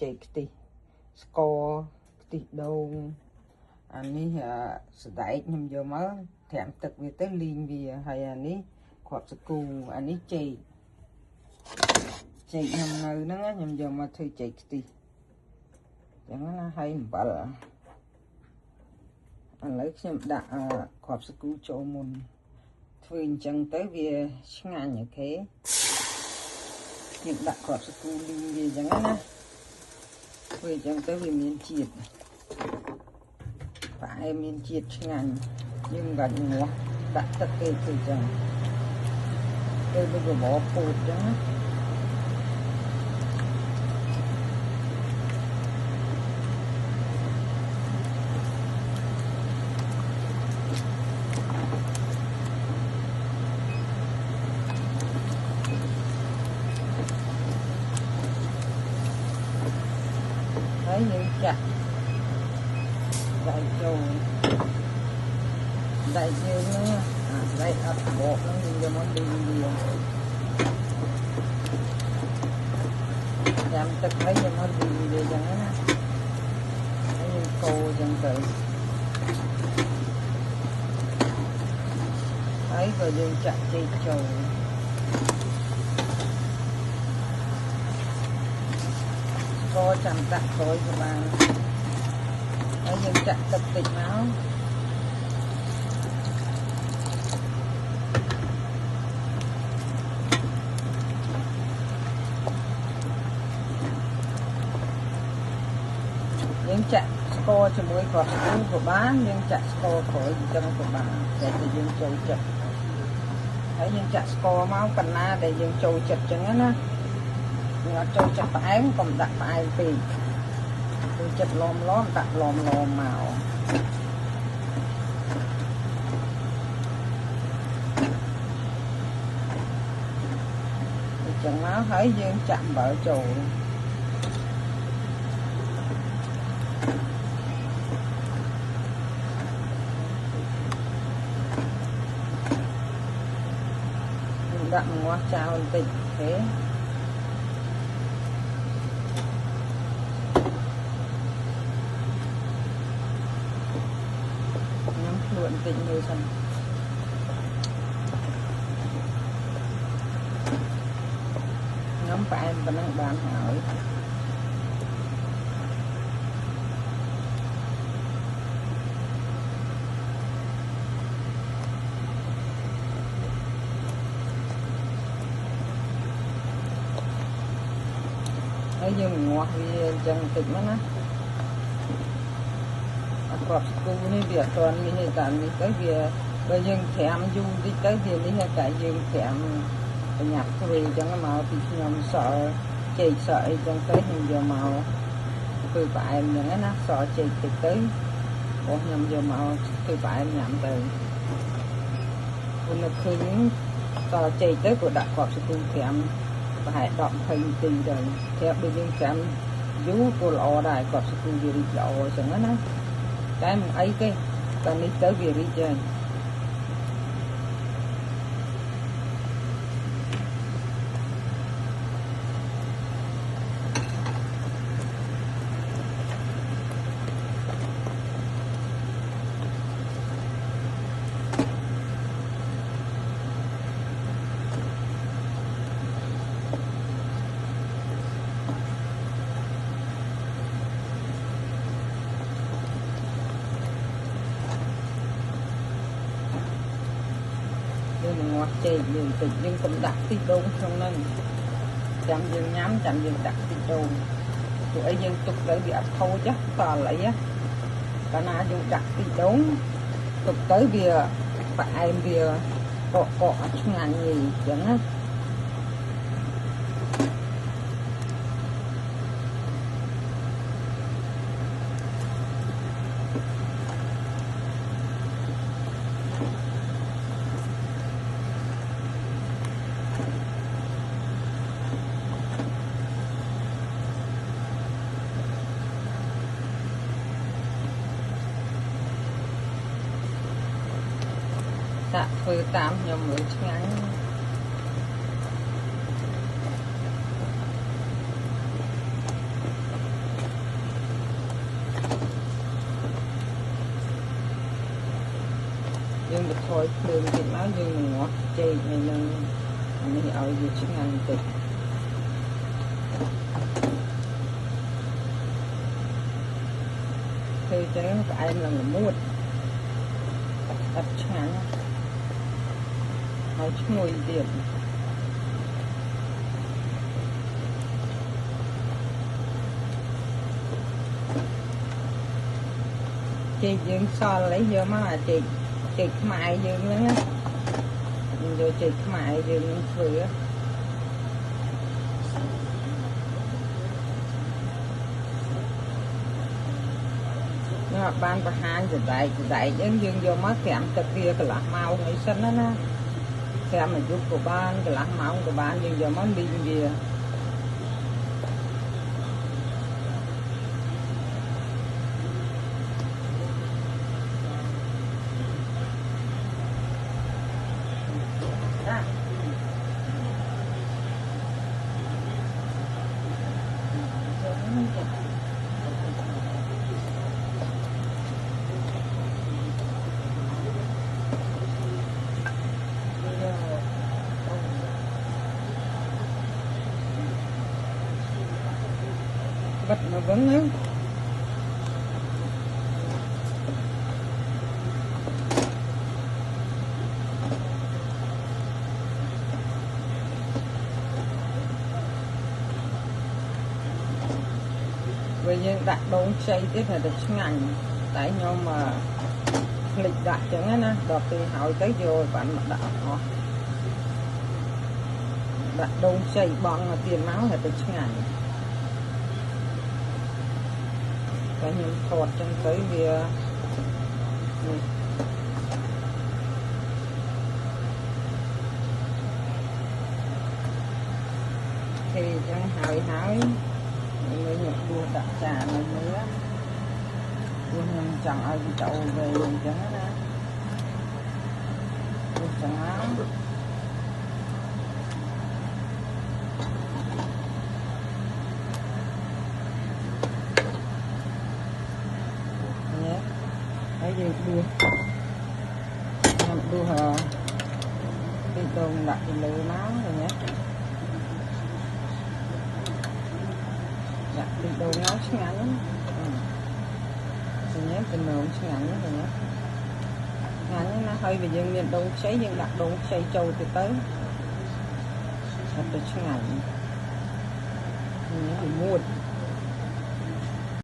ចេកខ្ទិះស្ករខ្ទិះដូងអានេះសណ្ដែកខ្ញុំយកមកត្រាំទឹកវាទៅលីងវាហើយអានេះគ្រាប់សាគូអានេះចេកខ្ញុំនៅហ្នឹងខ្ញុំយកមកធ្វើចេកខ្ទិះចឹងណាហើយអំបិលឥឡូវខ្ញុំដាក់គ្រាប់សាគូចូលមុនធ្វើអញ្ចឹងទៅវាឆ្ងាញ់អូខេខ្ញុំដាក់គ្រាប់សាគូលីងវាអញ្ចឹងណាធ្វើអញ្ចឹងទៅវាមានជាតិផ្អែមមានជាតិឆ្ងាញ់យើងមិនបាច់ងាស់ដាក់ទឹកទេធ្វើអញ្ចឹងទៅវាបបរពោតអញ្ចឹងណាហើយយើងចាក់ដៃចូលដៃយើងហ្នឹងដៃអត់បកហ្នឹងយើងយកមកឌីងវាចាំទឹកហើយយកមកឌីងវាចឹងណាហើយយើងកូរចឹងទៅហើយក៏យើងចាក់ចេកចូលក៏ចាំដាក់ក្រោយក៏បានហើយយើងចាក់ទឹកតិចមកយើងចាក់ស្ករជាមួយគ្រាប់សាគូក៏បានយើងចាក់ស្ករក្រោយអញ្ចឹងក៏បានតែយើងចូលចិត្តហើយយើងចាក់ស្ករមកកណ្ណាដែលយើងចូលចិត្តអញ្ចឹងណាយើងអត់ចូលចិត្តផ្អែមកុំដាក់ផ្អែមពេកចូលចិត្តឡមដាក់ឡមមកអញ្ចឹងមកហើយយើងចាក់អំបិលចូលដាក់ងាស់ចោលបន្តិចអូខេខ្ញុំភ្លក់បន្តិចមើលសិនខ្ញុំផ្អែមប៉ុណ្ណឹងបានហើយហើយយើងងាស់វាអញ្ចឹងបន្តិចមកណាគ្រាប់សាគូនេះវាអត់ទាន់នេះទេតាមនេះទៅវាបើយើងត្រាំយូរបន្តិចទៅវានេះតែយើងត្រាំប្រញាប់ធ្វើអញ្ចឹងមកពីខ្ញុំសល់ចេកសក់អីចឹងទៅខ្ញុំយកមកធ្វើផ្អែមអញ្ចឹងណាសល់ចេកតិចទៅព្រោះខ្ញុំយកមកធ្វើផ្អែមញ៉ាំទៅនៅឃើញសល់ចេកទៅក៏ដាក់គ្រាប់សាគូត្រាំប្រហែល10-20នាទីទៅតែបើយើងត្រាំយូរក៏ល្អដែរគ្រាប់សាគូវារីកល្អអញ្ចឹងណាតែមិនអីទេតែនេះទៅវារីកហើយងាស់ចេកយើងតិចយើងកុំដាក់ខ្ទិះដូងក្នុងហ្នឹងចាំយើងញ៉ាំចាំយើងដាក់ខ្ទិះដូងព្រោះអីយើងទុកទៅវាអត់ខូចសល់អីកាលណាយើងដាក់ខ្ទិះដូងទុកទៅវាផ្អែមវាកកអត់ឆ្ងាញ់ទេអញ្ចឹងណាដាក់ធ្វើតាមខ្ញុំមើលឆ្ងាញ់ អ một thôi đường thì nó như ngọt chè này nên mình ở gì chứ ngành tịch thì cho nó phải là người mua đặt chán hỏi chút ngồi tiền chị dương so lấy vô mà là chị mại dương nữa á rồi chị mại dương vừa nhưng mà ban và hai giờ dạy dương dương vô mất kẹm tập kia cái lá màu ngày xanh đó nè kẹm mà giúp của ban cái lá màu của ban dương vô mất đi gì vật nó vẫn á bây giờ đặt đốn xây tiếp là được ngành tại nhau mà lịch đặt chẳng á nè đợt từ hỏi tới rồi bạn đặt họ đặt đốn xây bằng tiền máu là được ngành cái những thọt trong tới bìa thì chẳng hỏi mới nhập đua đặt trà này nữa đua nhưng chẳng ai bị chậu về liền chẳng á nè đua chẳng áo nhé thấy gì đua nhập đua hờ đi đồng đặt thì lừa máu rồi nhé đặt đi đồ nấu ngắn thì nhé tình nấu ngắn rồi nhé ngắn nó hơi về dân miền đông cháy dân đặt đông cháy trâu thì tới đặt được ngắn nhé thì mua